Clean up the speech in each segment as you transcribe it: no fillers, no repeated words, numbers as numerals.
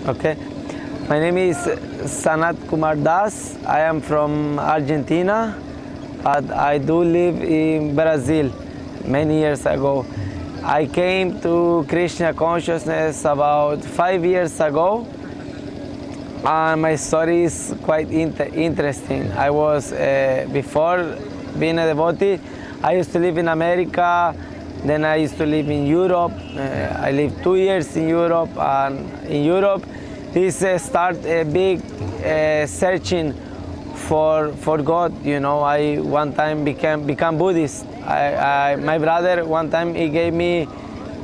Okay. My name is Sanat Kumar. I am from Argentina, but I do live in Brazil many years ago. I came to Krishna consciousness about 5 years ago, and my story is quite interesting. I was, before being a devotee, I used to live in America, then I used to live in Europe. I lived 2 years in Europe, and in Europe, this start a big searching for God. You know, I one time become Buddhist. My brother one time he gave me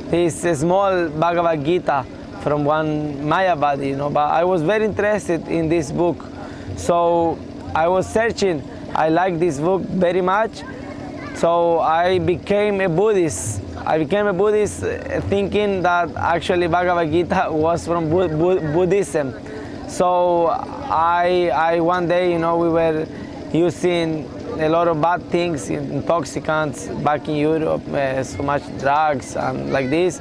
this small Bhagavad Gita from one Mayavadi, you know, but I was very interested in this book, so I was searching. I like this book very much, so I became a Buddhist. I became a Buddhist thinking that actually Bhagavad Gita was from Buddhism. So I one day, you know, we were using a lot of bad things, intoxicants back in Europe, so much drugs and like this.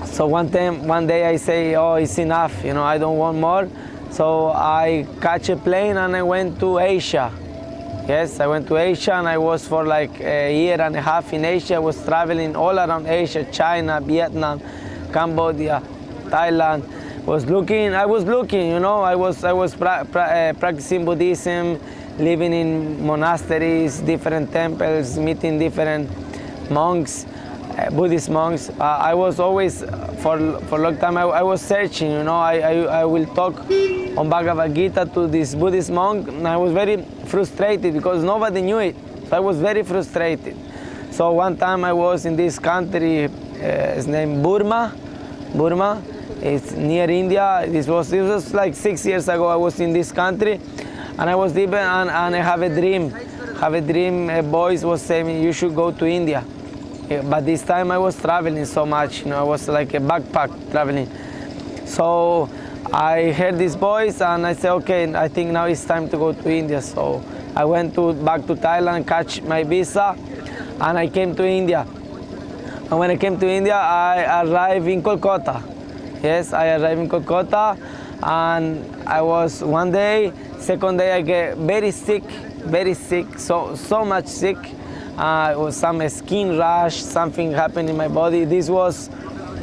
So one day I say, oh, it's enough, you know, I don't want more. So I catch a plane and I went to Asia. Yes, I went to Asia and I was for like a year and a half in Asia. I was traveling all around Asia, China, Vietnam, Cambodia, Thailand. I was looking, you know, I was practicing Buddhism, living in monasteries, different temples, meeting different monks, Buddhist monks. I was always, for a long time, I was searching, you know, I will talk on Bhagavad Gita to this Buddhist monk, and I was very frustrated because nobody knew it. So I was very frustrated. So one time I was in this country, it's named Burma. It's near India. This was like 6 years ago. I was in this country, and I was living, and I have a dream. A voice was saying you should go to India. But this time I was traveling so much, you know, I was like a backpack traveling. So I heard this voice and I said, okay, I think now it's time to go to India. So I went back to Thailand, catch my visa, and I came to India. And when I came to India, I arrived in Kolkata. Yes, I arrived in Kolkata, and I was one day, second day I get very sick, so much sick. It was some skin rash, something happened in my body. This was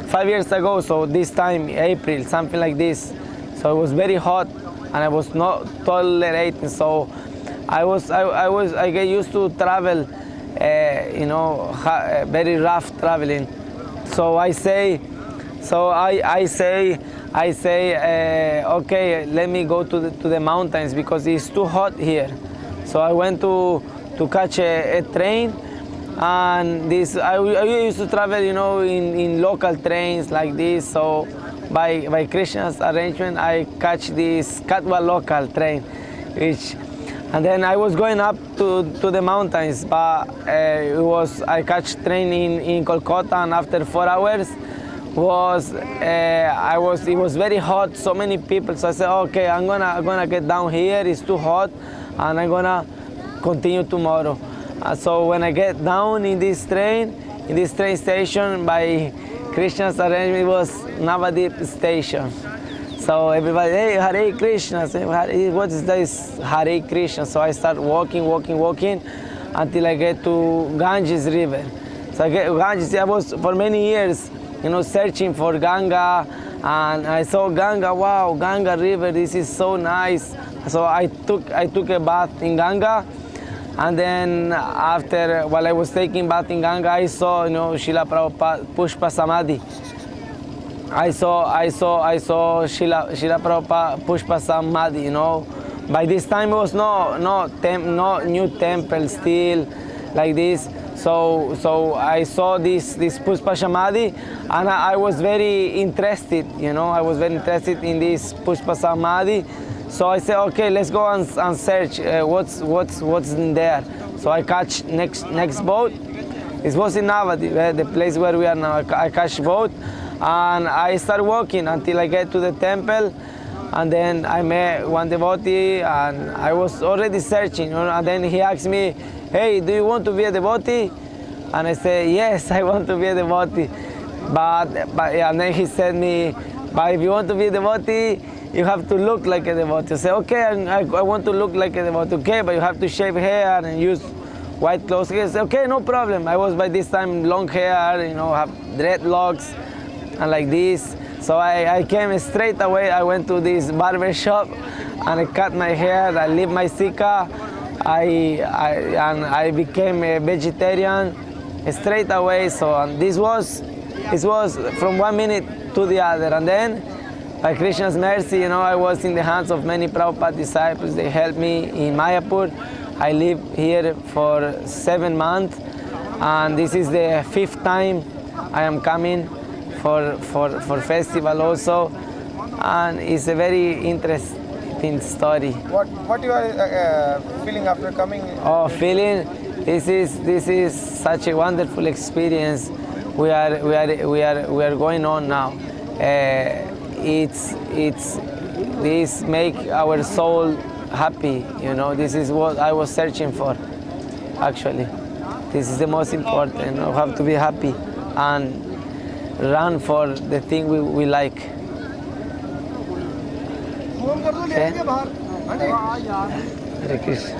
5 years ago, so this time, April, something like this. So it was very hot, and I was not tolerating. So I get used to travel, you know, very rough traveling. So I say, okay, let me go to the mountains because it's too hot here. So I went to catch a train, and I used to travel, you know, in local trains like this. So by Krishna's arrangement, I catch this Katwa local train, and then I was going up to the mountains, but I catch train in Kolkata, and after 4 hours it was very hot, so many people. So I said, okay, I'm gonna get down here. It's too hot, and I'm gonna continue tomorrow. So when I get down in this train station, by Krishna's arrangement, it was Navadip station. So everybody, hey, Hare Krishna. Say, what is this? Hare Krishna. So I start walking until I get to Ganges River. So I get Ganges. I was for many years, you know, searching for Ganga, and I saw Ganga. Wow, Ganga River. This is so nice. So I took a bath in Ganga. And then while I was taking bath in Ganga, I saw, you know, Srila Prabhupada Pushpa Samadhi. I saw Srila Prabhupada Pushpa Samadhi, you know. By this time it was no new temple still like this. So I saw this Pushpa Samadhi, and I was very interested, you know. I was very interested in this Pushpa Samadhi. So I said, okay, let's go and search what's in there. So I catch next boat. It was in Navadip, the place where we are now. I catch boat, and I start walking until I get to the temple, and then I met one devotee, and I was already searching, you know. And then he asked me, hey, do you want to be a devotee? And I said, yes, I want to be a devotee. But yeah, and then he said me, But if you want to be a devotee, you have to look like a devotee. Say, okay, I want to look like a devotee. Okay, but you have to shave hair and use white clothes. Say, okay, no problem. I was by this time long hair, you know, have dreadlocks and like this. So I came straight away. I went to this barber shop and I cut my hair. I leave my sika. I became a vegetarian straight away. So this was from 1 minute to the other. And then, by Krishna's mercy, you know, I was in the hands of many Prabhupada disciples. They helped me in Mayapur. I live here for 7 months, and this is the 5th time I am coming for festival also, and it's a very interesting story. What you are feeling after coming? Oh, feeling this is such a wonderful experience. We are going on now. This make our soul happy. You know, this is what I was searching for. Actually, this is the most important. You have to be happy and run for the thing we like. Okay? Hare Krishna.